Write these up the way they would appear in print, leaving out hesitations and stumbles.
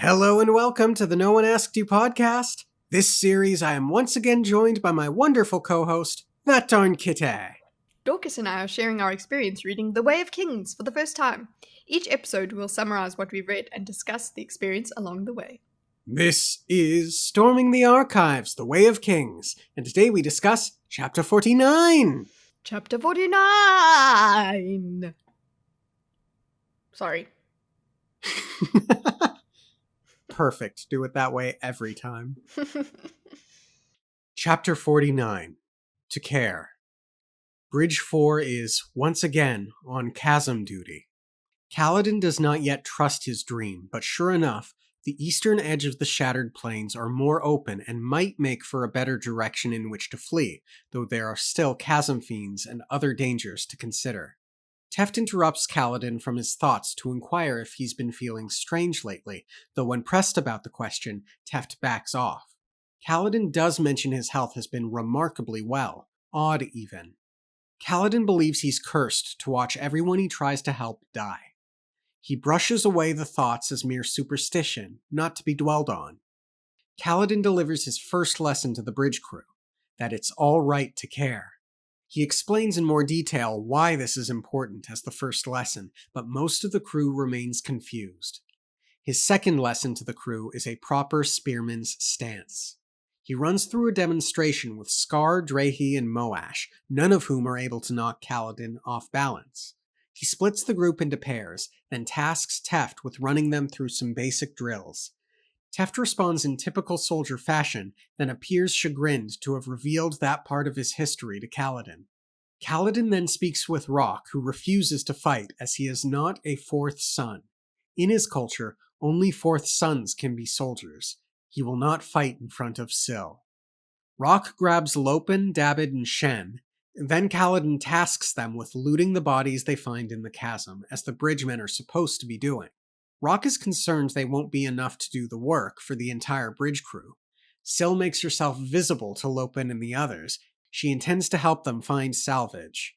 Hello and welcome to the No One Asked You podcast. This series I am once again joined by my wonderful co-host, That Darn Kitty. Dorkus and I are sharing our experience reading The Way of Kings for the first time. Each episode will summarize what we've read and discuss the experience along the way. This is Storming the Archives, The Way of Kings, and today we discuss Chapter 49. Chapter 49! Sorry. Perfect. Do it that way every time. Chapter 49. To Care. Bridge 4 is, once again, on chasm duty. Kaladin does not yet trust his dream, but sure enough, the eastern edge of the Shattered Plains are more open and might make for a better direction in which to flee, though there are still chasm fiends and other dangers to consider. Teft interrupts Kaladin from his thoughts to inquire if he's been feeling strange lately, though when pressed about the question, Teft backs off. Kaladin does mention his health has been remarkably well, odd even. Kaladin believes he's cursed to watch everyone he tries to help die. He brushes away the thoughts as mere superstition, not to be dwelled on. Kaladin delivers his first lesson to the bridge crew, that it's all right to care. He explains in more detail why this is important as the first lesson, but most of the crew remains confused. His second lesson to the crew is a proper spearman's stance. He runs through a demonstration with Scar, Drahi, and Moash, none of whom are able to knock Kaladin off balance. He splits the group into pairs, then tasks Teft with running them through some basic drills. Teft responds in typical soldier fashion, then appears chagrined to have revealed that part of his history to Kaladin. Kaladin then speaks with Rock, who refuses to fight as he is not a fourth son. In his culture, only fourth sons can be soldiers. He will not fight in front of Syl. Rock grabs Lopen, Dabid, and Shen. Then Kaladin tasks them with looting the bodies they find in the chasm, as the bridgemen are supposed to be doing. Rock is concerned they won't be enough to do the work for the entire bridge crew. Syl makes herself visible to Lopen and the others. She intends to help them find salvage.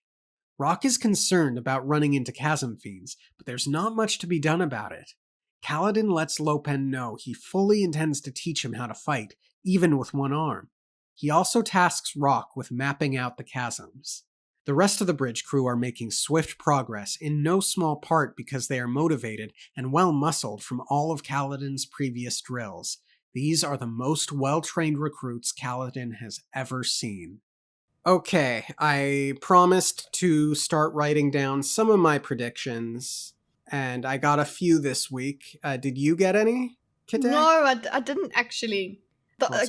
Rock is concerned about running into chasm fiends, but there's not much to be done about it. Kaladin lets Lopen know he fully intends to teach him how to fight, even with one arm. He also tasks Rock with mapping out the chasms. The rest of the bridge crew are making swift progress, in no small part because they are motivated and well-muscled from all of Kaladin's previous drills. These are the most well-trained recruits Kaladin has ever seen. Okay, I promised to start writing down some of my predictions, and I got a few this week. Did you get any, Kite? No, I didn't actually.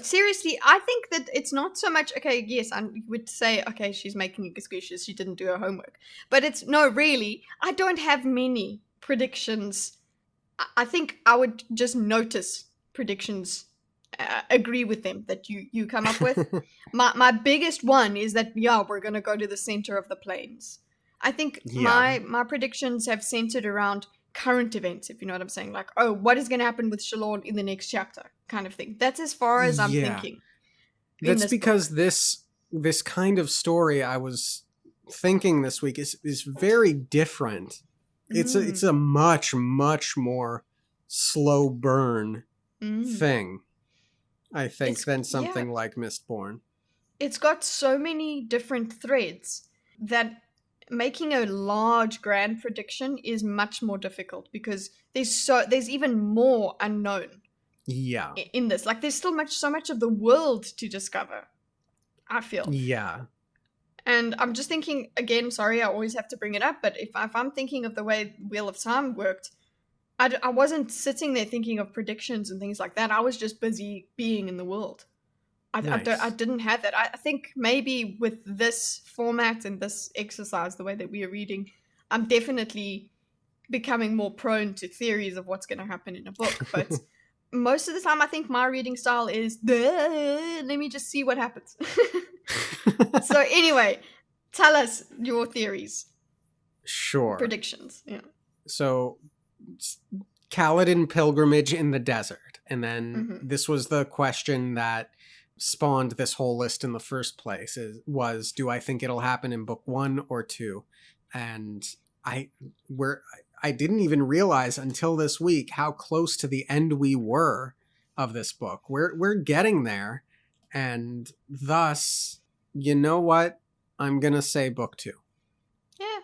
Seriously, I think that it's not so much, okay, yes, I would say, okay, she's making excuses, she didn't do her homework. But it's, no, really, I don't have many predictions. I think I would just notice predictions, agree with them that you come up with. My biggest one is that, yeah, we're going to go to the center of the plains. I think my predictions have centered around current events, if you know what I'm saying. Like, oh, what is going to happen with Shalorn in the next chapter, kind of thing. That's as far as I'm thinking. That's because this kind of story I was thinking this week is very different. It's a much more slow burn thing, I think, than something like Mistborn. It's got so many different threads that making a large grand prediction is much more difficult because there's even more unknown. Yeah. In this, like, there's still so much of the world to discover, I feel. Yeah. And I'm just thinking, again, sorry, I always have to bring it up, but if I'm thinking of the way Wheel of Time worked, I wasn't sitting there thinking of predictions and things like that. I was just busy being in the world. I didn't have that. I think maybe with this format and this exercise, the way that we are reading, I'm definitely becoming more prone to theories of what's going to happen in a book. But most of the time, I think my reading style is, let me just see what happens. So anyway, tell us your theories. Sure. Predictions, yeah. So, Kaladin pilgrimage in the desert. And then this was the question that spawned this whole list in the first place, do I think it'll happen in book 1 or 2? And I I didn't even realize until this week how close to the end we were of this book. We're getting there, and thus, you know what? I'm gonna say book 2. Yeah.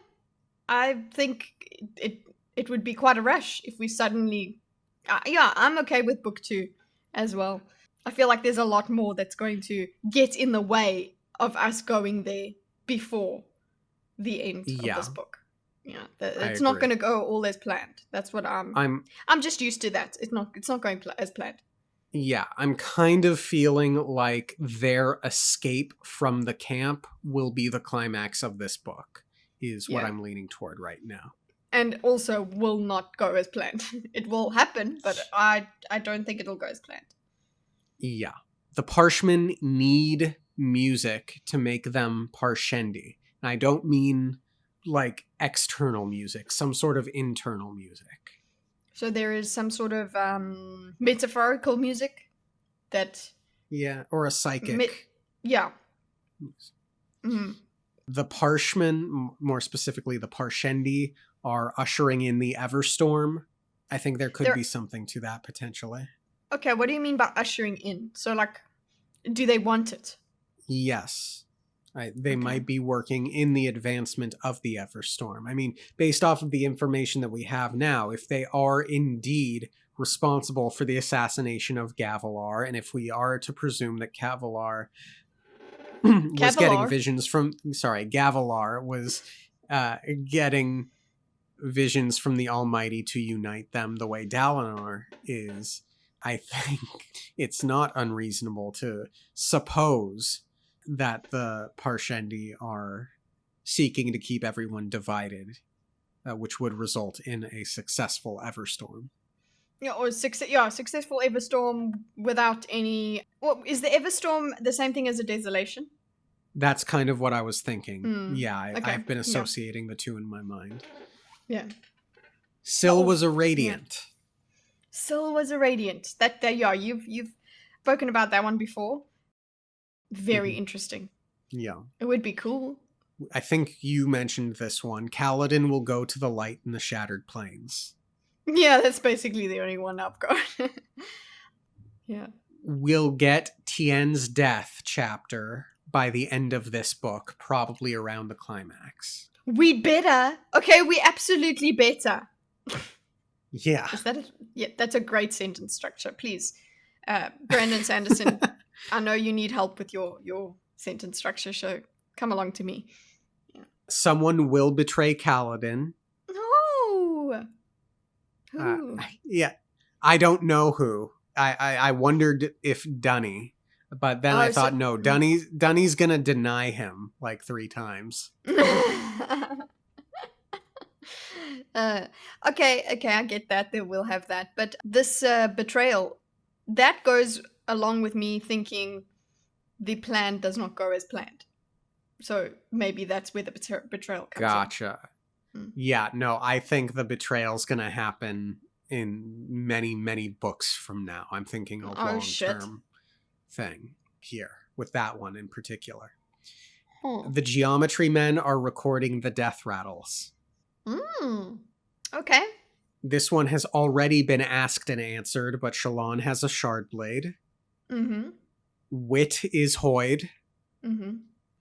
I think it would be quite a rush if we suddenly... yeah, I'm okay with book 2 as well. I feel like there's a lot more that's going to get in the way of us going there before the end of this book. Yeah, it's not going to go all as planned. That's what I'm just used to that. It's not going as planned. Yeah, I'm kind of feeling like their escape from the camp will be the climax of this book, is what I'm leaning toward right now. And also will not go as planned. It will happen, but I don't think it'll go as planned. Yeah. The Parshmen need music to make them Parshendi. And I don't mean like external music, some sort of internal music. So there is some sort of metaphorical music that... Yeah, or a psychic. Yeah. Mm-hmm. The Parshmen, more specifically the Parshendi, are ushering in the Everstorm. I think there could be something to that potentially. Okay, what do you mean by ushering in? So, like, do they want it? Yes. They might be working in the advancement of the Everstorm. I mean, based off of the information that we have now, if they are indeed responsible for the assassination of Gavilar, and if we are to presume that Gavilar was getting visions from... Sorry, Gavilar was getting visions from the Almighty to unite them the way Dalinar is, I think it's not unreasonable to suppose that the Parshendi are seeking to keep everyone divided, which would result in a successful Everstorm. Yeah, or successful Everstorm without any... Well, is the Everstorm the same thing as a desolation? That's kind of what I was thinking. I've been associating the two in my mind. Yeah. Syl was a radiant. Yeah. Syl was a radiant. You've spoken about that one before. Very interesting. Yeah. It would be cool. I think you mentioned this one. Kaladin will go to the light in the Shattered Plains. Yeah, that's basically the only one I've got. Yeah. We'll get Tien's death chapter by the end of this book, probably around the climax. We better. Okay, we absolutely better. Yeah. That's a great sentence structure. Please, Brandon Sanderson, I know you need help with your sentence structure, so come along to me. Yeah. Someone will betray Kaladin. No. Who? Yeah. I don't know who. I wondered if Dunny, but then I thought, no, Dunny's gonna deny him like 3 times. Okay, I get that. They will have that. But this betrayal, that goes along with me thinking the plan does not go as planned. So maybe that's where the betrayal comes in. Gotcha. Yeah, no, I think the betrayal's going to happen in many, many books from now. I'm thinking a long-term thing here with that one in particular. The Geometry Men are recording the death rattles. Okay. This one has already been asked and answered, but Shallan has a shard blade. Wit is Hoyd.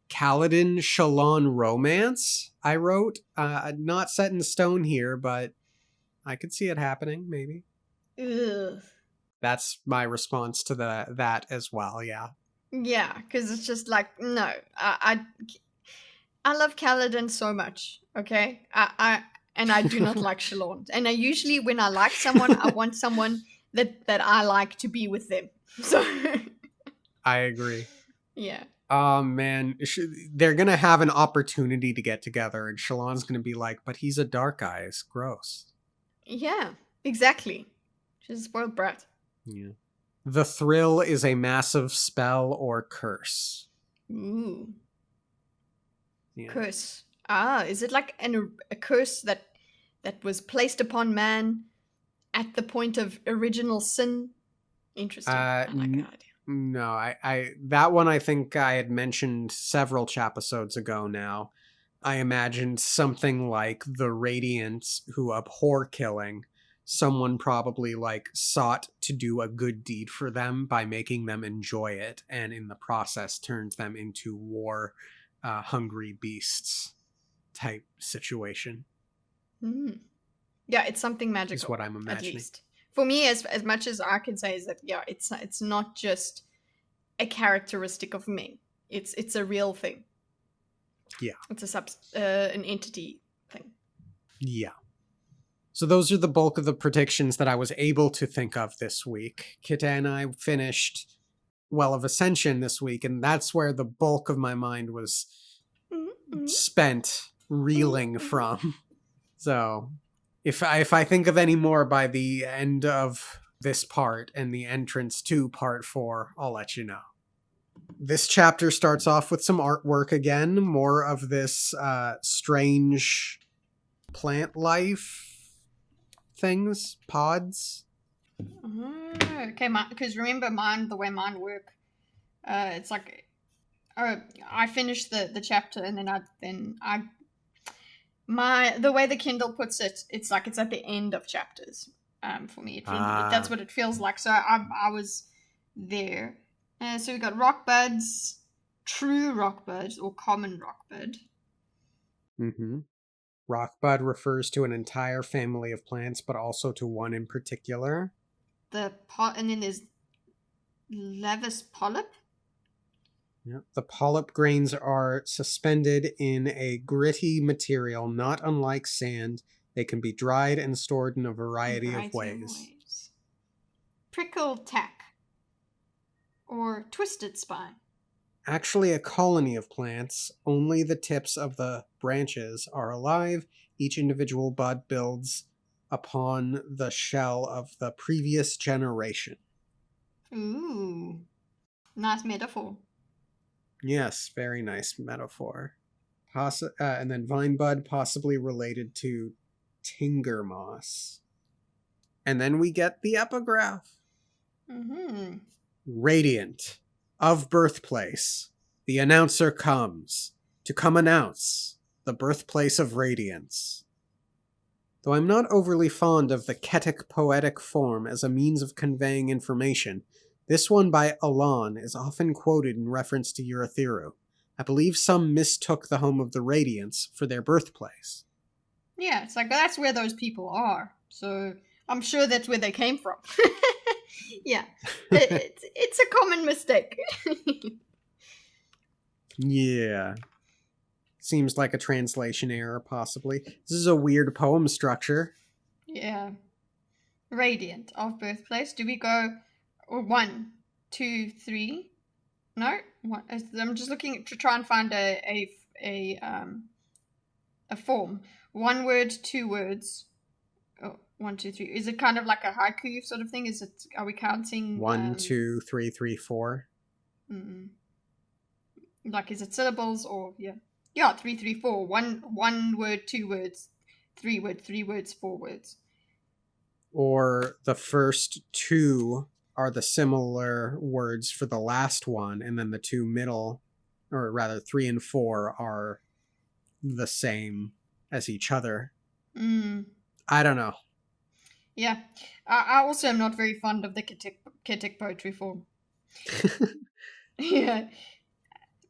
Kaladin Shallan romance, I wrote. Not set in stone here, but I could see it happening, maybe. Ugh. That's my response to that as well, yeah. Yeah, because it's just like, no. I love Kaladin so much, okay? And I do not like Shallan. And I usually, when I like someone, I want someone that I like to be with them. So... I agree. Yeah. Oh, man. They're going to have an opportunity to get together, and Shallan's going to be like, but he's a dark eye. It's gross. Yeah, exactly. She's a spoiled brat. Yeah. The Thrill is a massive spell or curse. Ooh. Yeah. Curse. Is it like a curse that was placed upon man at the point of original sin? Interesting. I like that idea. No, I that one I think I had mentioned several chapisodes ago now. I imagined something like the Radiants who abhor killing. Someone probably like sought to do a good deed for them by making them enjoy it, and in the process turned them into war hungry beasts type situation. Mm. Yeah, it's something Is magical, what I'm at imagining. least. For me, as much as I can say is that, yeah, it's not just a characteristic of men. It's a real thing. Yeah. It's an entity thing. Yeah. So those are the bulk of the predictions that I was able to think of this week. Kita and I finished Well of Ascension this week, and that's where the bulk of my mind was Mm-hmm. spent reeling Mm-hmm. from. So if I think of any more by the end of this part and the entrance to part 4, I'll let you know. This chapter starts off with some artwork again, more of this strange plant life things, pods. Okay, because remember the way mine work. It's like, I finished the chapter and the way the Kindle puts it, it's like it's at the end of chapters. For me, that's what it feels like. So I was there. So we got rock buds, true rock buds, or common rock bud. Mm-hmm. Rockbud refers to an entire family of plants, but also to one in particular. And then there's Lavis polyp. Yep. The polyp grains are suspended in a gritty material, not unlike sand. They can be dried and stored in a variety of ways. Prickled tack, or twisted spine. Actually, a colony of plants. Only the tips of the branches are alive. Each individual bud builds upon the shell of the previous generation. Ooh, nice metaphor. Yes, very nice metaphor. And then vine bud, possibly related to tinger moss. And then we get the epigraph. Mm-hmm. Radiant, of birthplace, the announcer comes to come announce the birthplace of radiance. Though I'm not overly fond of the Ketic poetic form as a means of conveying information, this one by Alon is often quoted in reference to Urithiru. I believe some mistook the home of the Radiants for their birthplace. Yeah, it's like that's where those people are. So I'm sure that's where they came from. Yeah, it's a common mistake. Yeah. Seems like a translation error, possibly. This is a weird poem structure. Yeah. Radiant of birthplace. Do we go 1, 2, 3? No, one, I'm just looking to try and find a form. 1 word, 2 words. Oh, 1, 2, 3. Is it kind of like a haiku sort of thing? Is it? Are we counting? 1, 2, 3, 3, 4. Like, is it syllables or yeah? Yeah, 3, 3, 4. One word, 2 words, 3 words, 3 words, 4 words. Or the first 2 are the similar words for the last one, and then the 2 middle, or rather 3 and 4, are the same as each other. I don't know. Yeah. I also am not very fond of the Ketic poetry form. Yeah.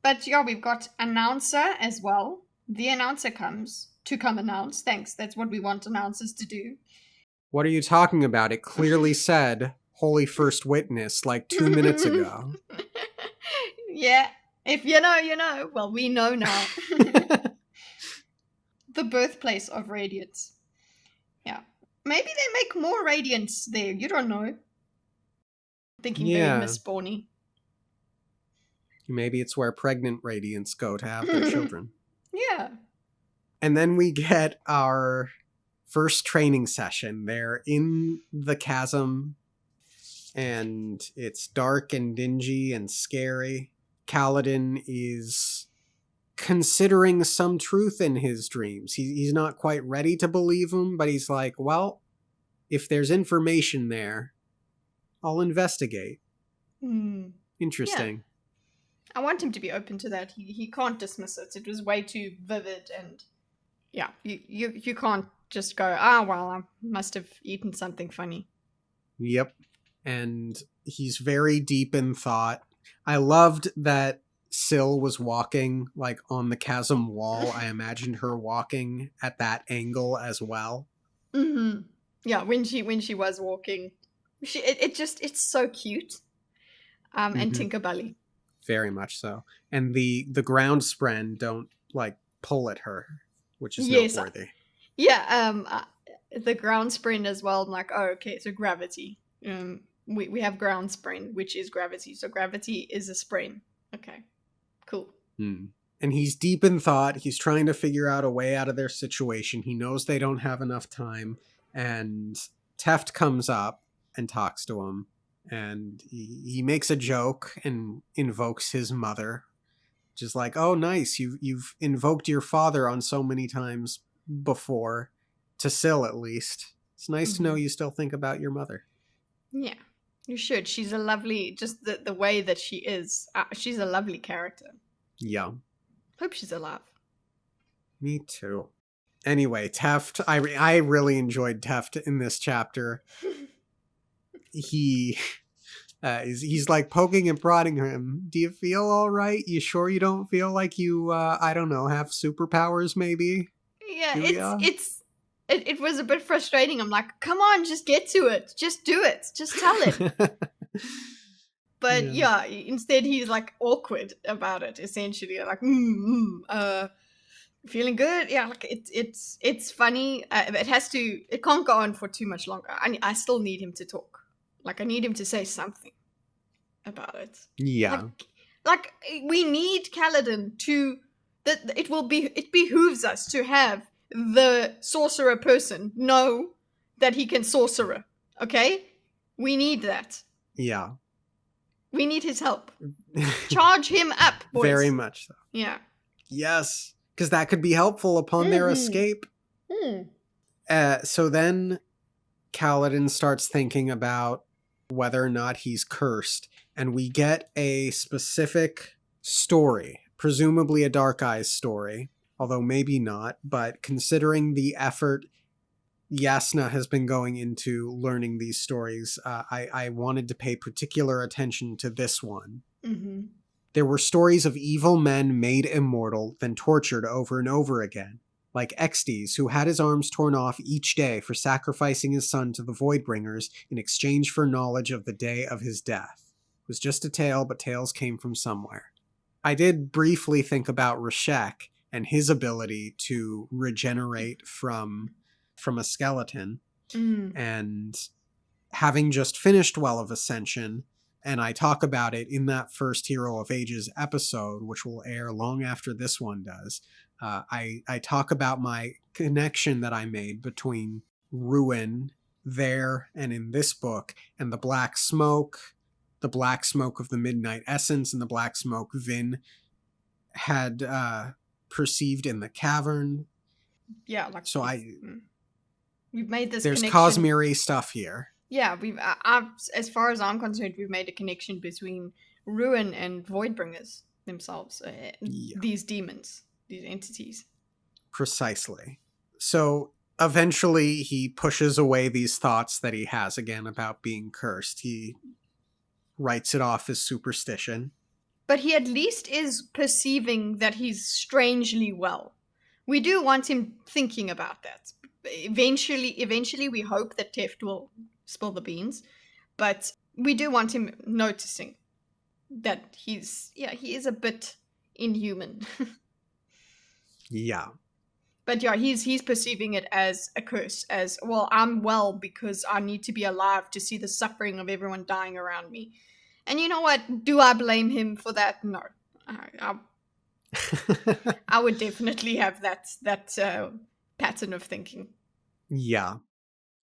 But yeah, we've got announcer as well. The announcer comes to come announce. Thanks. That's what we want announcers to do. What are you talking about? It clearly said Holy First Witness like 2 minutes ago. Yeah. If you know, you know. Well, we know now. The birthplace of radiance. Yeah. Maybe they make more radiance there. You don't know. Thinking very Miss Boney. Maybe it's where pregnant radiants go to have their children. Yeah. And then we get our first training session. They're in the chasm, and it's dark and dingy and scary. Kaladin is considering some truth in his dreams. He's not quite ready to believe them, but he's like, well, if there's information there, I'll investigate. Interesting. I want him to be open to that. He can't dismiss it. It was way too vivid, and yeah, you can't just go, well, I must have eaten something funny. Yep. And he's very deep in thought. I loved that Syl was walking like on the chasm wall. I imagined her walking at that angle as well. Mm-hmm. Yeah, when she was walking, it's so cute. And Tinkerbelly. Very much so. And the ground spren don't like pull at her, which is Yes. noteworthy. Yeah, the ground spren as well. I'm like, oh, okay, so gravity. We have ground spren, which is gravity. So gravity is a spren. Okay, cool. And he's deep in thought. He's trying to figure out a way out of their situation. He knows they don't have enough time. And Teft comes up and talks to him. And he makes a joke and invokes his mother. Just like, oh, nice. You've invoked your father on so many times before. To Syl, at least. It's nice to know you still think about your mother. Yeah, you should. She's a lovely, just the way that she is. She's a lovely character. Yeah. Hope she's alive. Me too. Anyway, Teft, I really enjoyed Teft in this chapter. He's like poking and prodding him. Do you feel all right? You sure you don't feel like you, I don't know, have superpowers maybe? Yeah, it was a bit frustrating. I'm like, come on, just get to it. Just do it. Just tell it. But yeah, instead he's like awkward about it, essentially. Like, feeling good? Yeah, like it's funny. It can't go on for too much longer. I still need him to talk. Like, I need him to say something about it. Yeah. Like we need Kaladin to, it behooves us to have the sorcerer person know that he can sorcerer. Okay? We need that. Yeah. We need his help. Charge him up, boys. Very much so. Yeah. Yes, because that could be helpful upon their escape. So then Kaladin starts thinking about whether or not he's cursed, and we get a specific story, presumably a Dark Eyes story, although maybe not, but considering the effort Yasna has been going into learning these stories, I wanted to pay particular attention to this one. Mm-hmm. There were stories of evil men made immortal, then tortured over and over again, like Extes, who had his arms torn off each day for sacrificing his son to the Voidbringers in exchange for knowledge of the day of his death. It was just a tale, but tales came from somewhere. I did briefly think about Reshek and his ability to regenerate from a skeleton, and having just finished Well of Ascension, and I talk about it in that first Hero of Ages episode, which will air long after this one does. I talk about my connection that I made between Ruin there and in this book, and the black smoke of the Midnight Essence, and the black smoke Vin had perceived in the cavern. Yeah, like so we've made this there's connection. Cosmere stuff here. Yeah, I've as far as I'm concerned, we've made a connection between Ruin and Voidbringers themselves. These demons, these entities. Precisely. So eventually he pushes away these thoughts that he has again about being cursed. He writes it off as superstition. But he at least is perceiving that he's strangely well. We do want him thinking about that. Eventually we hope that Teft will spill the beans, but we do want him noticing that he is a bit inhuman. Yeah. But yeah, he's perceiving it as a curse, as, well, I'm well because I need to be alive to see the suffering of everyone dying around me. And you know what? Do I blame him for that? No. I would definitely have that pattern of thinking. Yeah.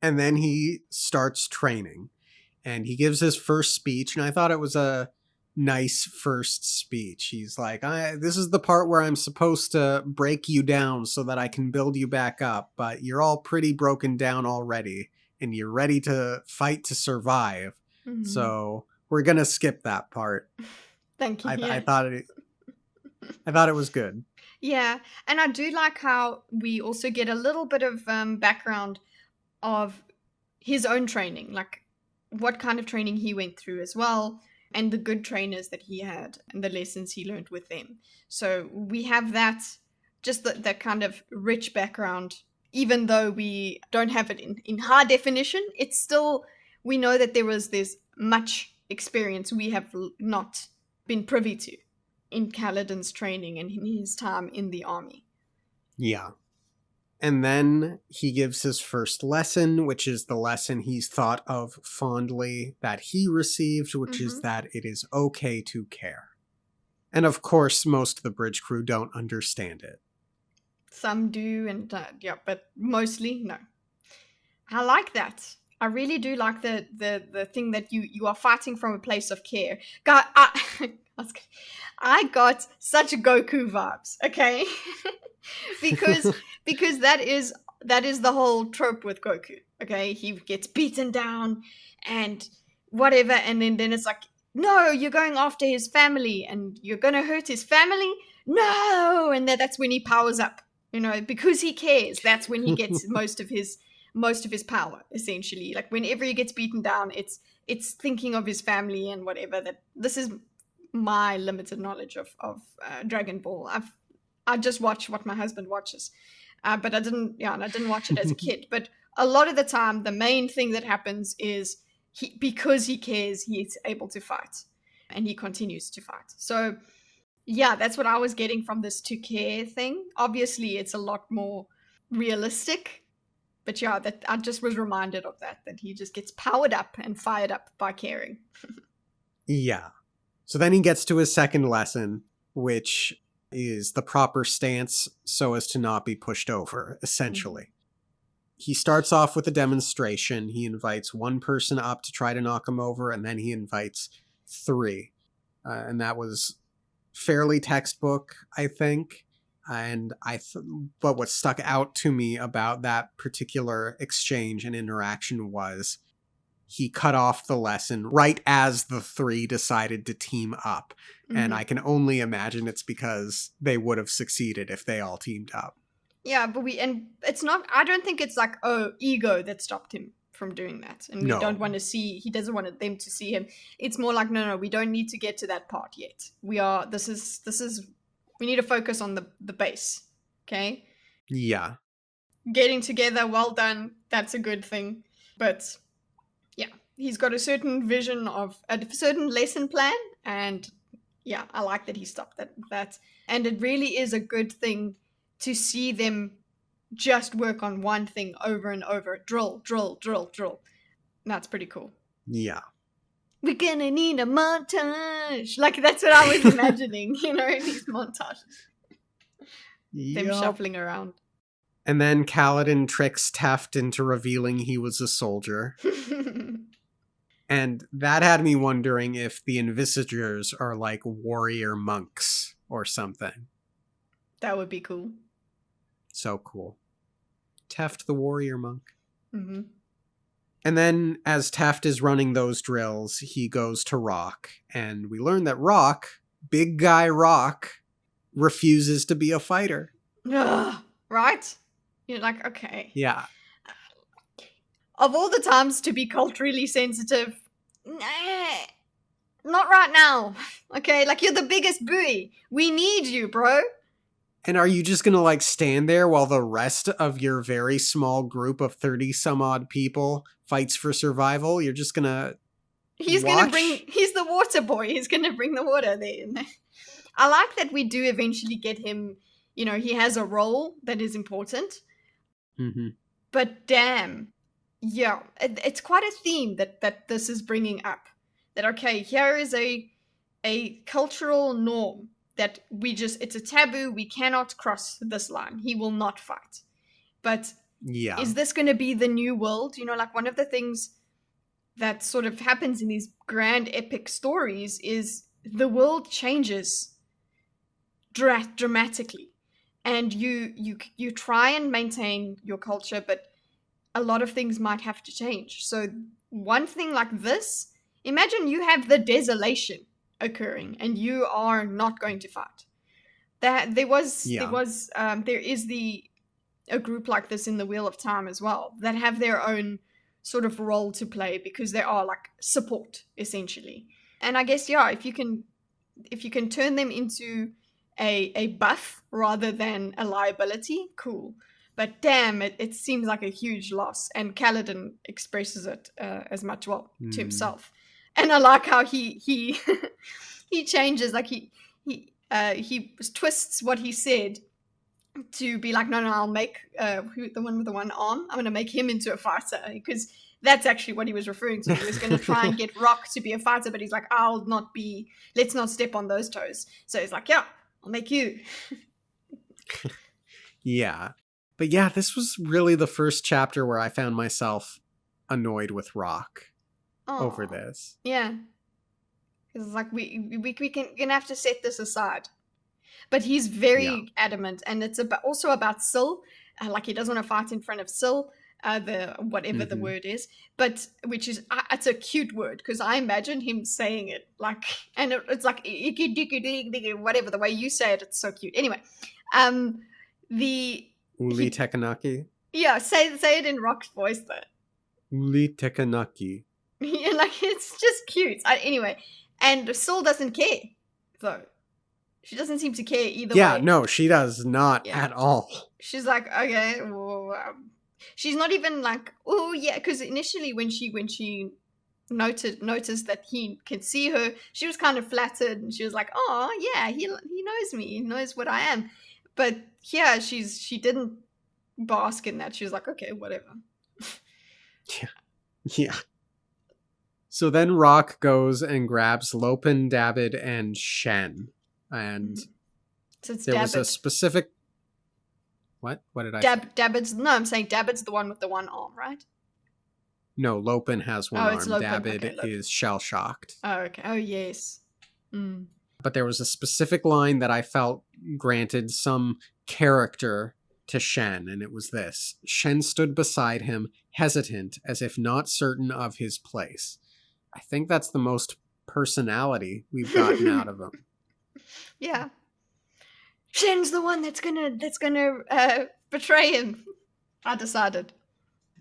And then he starts training, and he gives his first speech, and I thought it was a nice first speech. He's like, this is the part where I'm supposed to break you down so that I can build you back up, but you're all pretty broken down already, and you're ready to fight to survive. Mm-hmm. So we're going to skip that part. Thank you. I Yeah. thought it was good. Yeah, and I do like how we also get a little bit of background of his own training, like what kind of training he went through as well, and the good trainers that he had and the lessons he learned with them. So we have that, just that kind of rich background, even though we don't have it in high definition, it's still, we know that there's much experience we have not been privy to in Kaladin's training and in his time in the army. Yeah. And then he gives his first lesson, which is the lesson he's thought of fondly that he received, which is that it is okay to care. And of course, most of the bridge crew don't understand it. Some do, and yeah, but mostly no. I like that. I really do like the thing that you are fighting from a place of care. God, I got such Goku vibes, okay? because that is the whole trope with Goku. Okay, he gets beaten down and whatever, and then it's like, no, you're going after his family and you're gonna hurt his family. No, and that's when he powers up. Because he cares. That's when he gets most of his power, essentially. Like whenever he gets beaten down, it's thinking of his family and whatever. That this is my limited knowledge of Dragon Ball. I just watch what my husband watches, but I didn't watch it as a kid. But a lot of the time, the main thing that happens is because he cares, he's able to fight, and he continues to fight. So yeah, that's what I was getting from this to care thing. Obviously, it's a lot more realistic, but yeah, that I just was reminded of that he just gets powered up and fired up by caring. Yeah. So then he gets to his second lesson, which is the proper stance so as to not be pushed over, essentially. He starts off with a demonstration. He invites one person up to try to knock him over, and then he invites 3. And that was fairly textbook, I think. And but what stuck out to me about that particular exchange and interaction was he cut off the lesson right as the 3 decided to team up. And I can only imagine it's because they would have succeeded if they all teamed up. Yeah, but it's not, I don't think it's like, ego that stopped him from doing that. And we don't want to he doesn't want them to see him. It's more like, no, we don't need to get to that part yet. We need to focus on the base. Okay? Yeah. Getting together, well done. That's a good thing. But yeah, he's got a certain vision of a certain lesson plan. And yeah, I like that he stopped that. And it really is a good thing to see them just work on one thing over and over. Drill. That's pretty cool. Yeah. We're gonna need a montage. Like, that's what I was imagining, these montages. Them shuffling around. And then Kaladin tricks Teft into revealing he was a soldier. And that had me wondering if the Invisagers are like warrior monks or something. That would be cool. So cool. Teft the warrior monk. Mm-hmm. And then as Teft is running those drills, he goes to Rock. And we learn that Rock, big guy Rock, refuses to be a fighter. Ugh, right? You're like, okay. Yeah. Of all the times to be culturally sensitive, not right now. Okay, like, you're the biggest buoy. We need you, bro. And are you just gonna stand there while the rest of your very small group of 30 some odd people fights for survival? You're just gonna He's the water boy. He's gonna bring the water there. I like that we do eventually get him, he has a role that is important. Mm-hmm. But damn, yeah, it's quite a theme that this is bringing up. That, okay, here is a cultural norm that it's a taboo. We cannot cross this line. He will not fight. But yeah, is this going to be the new world? Like, one of the things that sort of happens in these grand epic stories is the world changes dramatically. And you try and maintain your culture, but a lot of things might have to change. So one thing like this, imagine you have the desolation occurring, and you are not going to fight. There is a group like this in the Wheel of Time as well that have their own sort of role to play because they are like support essentially. And I guess if you can turn them into a buff rather than a liability, cool. But damn, it seems like a huge loss, and Kaladin expresses it as much to himself. And I like how he he changes, like he twists what he said to be like, no, I'll make the one with the one arm. I'm going to make him into a fighter, because that's actually what he was referring to. He was going to try and get Rock to be a fighter, but he's like, let's not step on those toes. So he's like, yeah, I'll make you. Yeah. But yeah, this was really the first chapter where I found myself annoyed with Rock over this. Yeah. Because it's like, gonna have to set this aside. But he's very adamant, and it's also about Syl. Like, he doesn't want to fight in front of Syl, whatever the word is. But which is it's a cute word, because I imagine him saying it like, and it's like whatever the way you say it. It's so cute. Anyway, Uli Tekanaki. Yeah, say it in Rock's voice though. Uli Tekanaki. Yeah, like, it's just cute. Anyway, and Syl doesn't care though. She doesn't seem to care either way. Yeah, no, she does not at all. She's like, okay, well, she's not even like, oh yeah, because initially when she noticed that he can see her, she was kind of flattered, and she was like, oh yeah, he knows me, he knows what I am. But yeah, she didn't bask in that. She was like, okay, whatever. Yeah. So then Rock goes and grabs Lopin, Dabbid, and Shen. And so it's there Dabbid. was a specific... What? What did I say? Dabbid's... No, I'm saying Dabbid's the one with the one arm, right? No, Lopin has one arm. It's Lopin. Dabbid is shell-shocked. Oh, okay. Oh, yes. Mm. But there was a specific line that I felt granted some character to Shen, and it was this. Shen stood beside him, hesitant, as if not certain of his place. I think that's the most personality we've gotten out of him. Yeah. Shen's the one that's gonna betray him. I decided.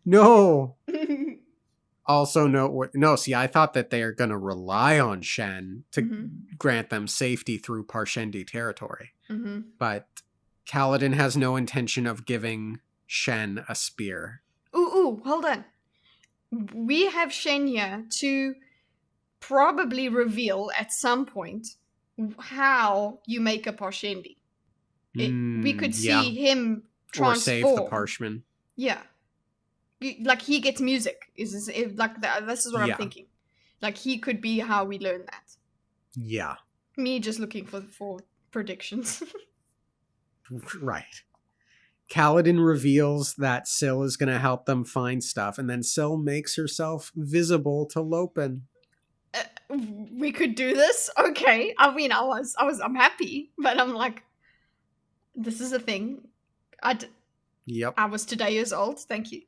No. Also, see, I thought that they are going to rely on Shen to grant them safety through Parshendi territory. Mm-hmm. But Kaladin has no intention of giving Shen a spear. Ooh, hold on. We have Shen here to probably reveal at some point how you make a Parshendi. We could see him transform. Or save the Parshmen. Yeah. Like, he gets music. This is what I'm thinking. Like, he could be how we learn that. Yeah. Me just looking for predictions. Right. Kaladin reveals that Syl is going to help them find stuff, and then Syl makes herself visible to Lopin. We could do this? Okay. I mean, I'm happy, but I'm like, this is a thing. Yep. I was today years old. Thank you.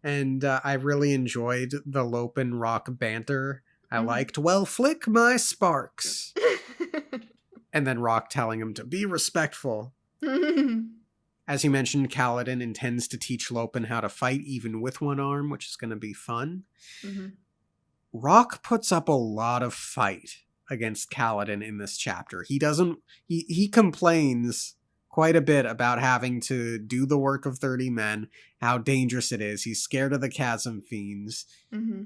And I really enjoyed the Lopin Rock banter. I liked, well, flick my sparks. And then Rock telling him to be respectful. As you mentioned, Kaladin intends to teach Lopin how to fight even with one arm, which is going to be fun. Mm-hmm. Rock puts up a lot of fight against Kaladin in this chapter. He complains quite a bit about having to do the work of 30 men, how dangerous it is. He's scared of the chasm fiends. Mm-hmm.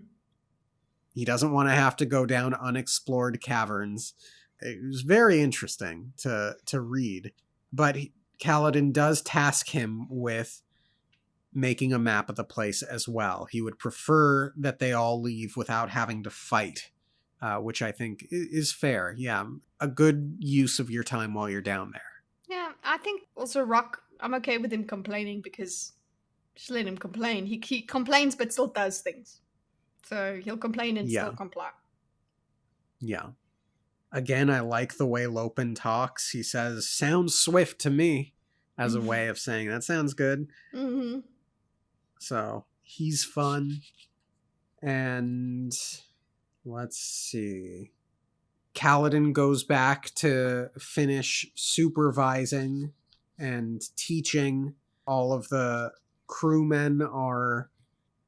He doesn't want to have to go down unexplored caverns. It was very interesting to read. But Kaladin does task him with making a map of the place as well. He would prefer that they all leave without having to fight, which I think is fair. Yeah, a good use of your time while you're down there. Yeah, I think also Rock, I'm okay with him complaining, because just let him complain. He complains but still does things. So he'll complain and still comply. Yeah. Again, I like the way Lopin talks. He says, sounds swift to me, as a way of saying, that sounds good. Mm-hmm. So he's fun. And let's see. Kaladin goes back to finish supervising and teaching. All of the crewmen are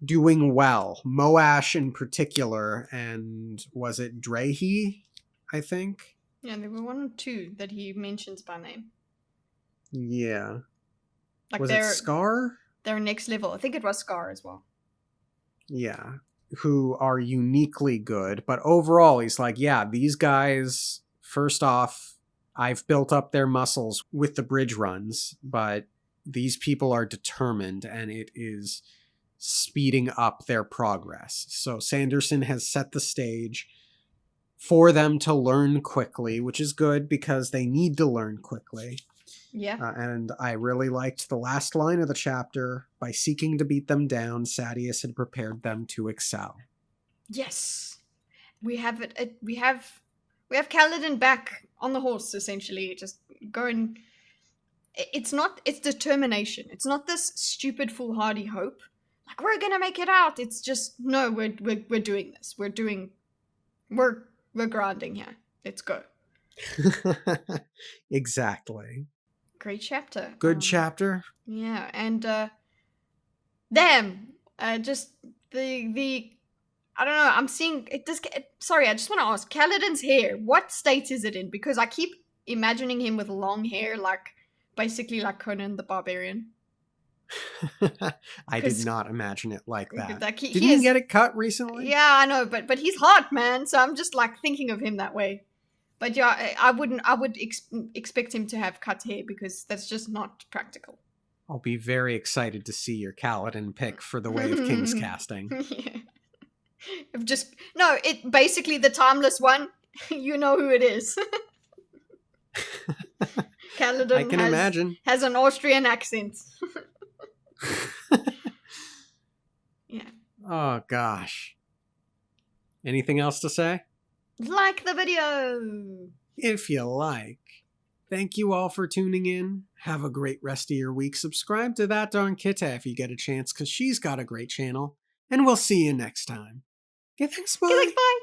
doing well. Moash in particular, and was it Drehi, I think? Yeah, there were 1 or 2 that he mentions by name. Yeah. Like was it Scar? They're next level. I think it was Scar as well. Yeah. Who are uniquely good. But overall, he's like, yeah, these guys, first off, I've built up their muscles with the bridge runs, but these people are determined, and it is speeding up their progress. So Sanderson has set the stage for them to learn quickly, which is good because they need to learn quickly. Yeah. And I really liked the last line of the chapter. By seeking to beat them down, Sadeas had prepared them to excel. Yes. We have it. We have Kaladin back on the horse, essentially, just going. It's determination. It's not this stupid foolhardy hope. Like, we're gonna make it out. It's just, no, we're doing this. We're grinding here. Let's go. Exactly. Great chapter. Good chapter. Yeah, and damn, just the I don't know. I'm seeing it. Sorry, I just want to ask. Kaladin's hair. What state is it in? Because I keep imagining him with long hair, basically like Conan the Barbarian. I did not imagine it like that. Didn't he get it cut recently? Yeah, I know, but he's hot, man. So I'm just thinking of him that way. But yeah, I would expect him to have cut hair because that's just not practical. I'll be very excited to see your Kaladin pick for the Way of Kings casting. Yeah. It basically the timeless one. You know who it is. Kaladin I can imagine. Has an Austrian accent. Yeah. Oh gosh. Anything else to say? Like the video if you like. Thank you all for tuning in. Have a great rest of your week. Subscribe to That Darn Kitta if you get a chance, because she's got a great channel. And we'll see you next time. Okay, thanks, bye. Okay, thanks, bye.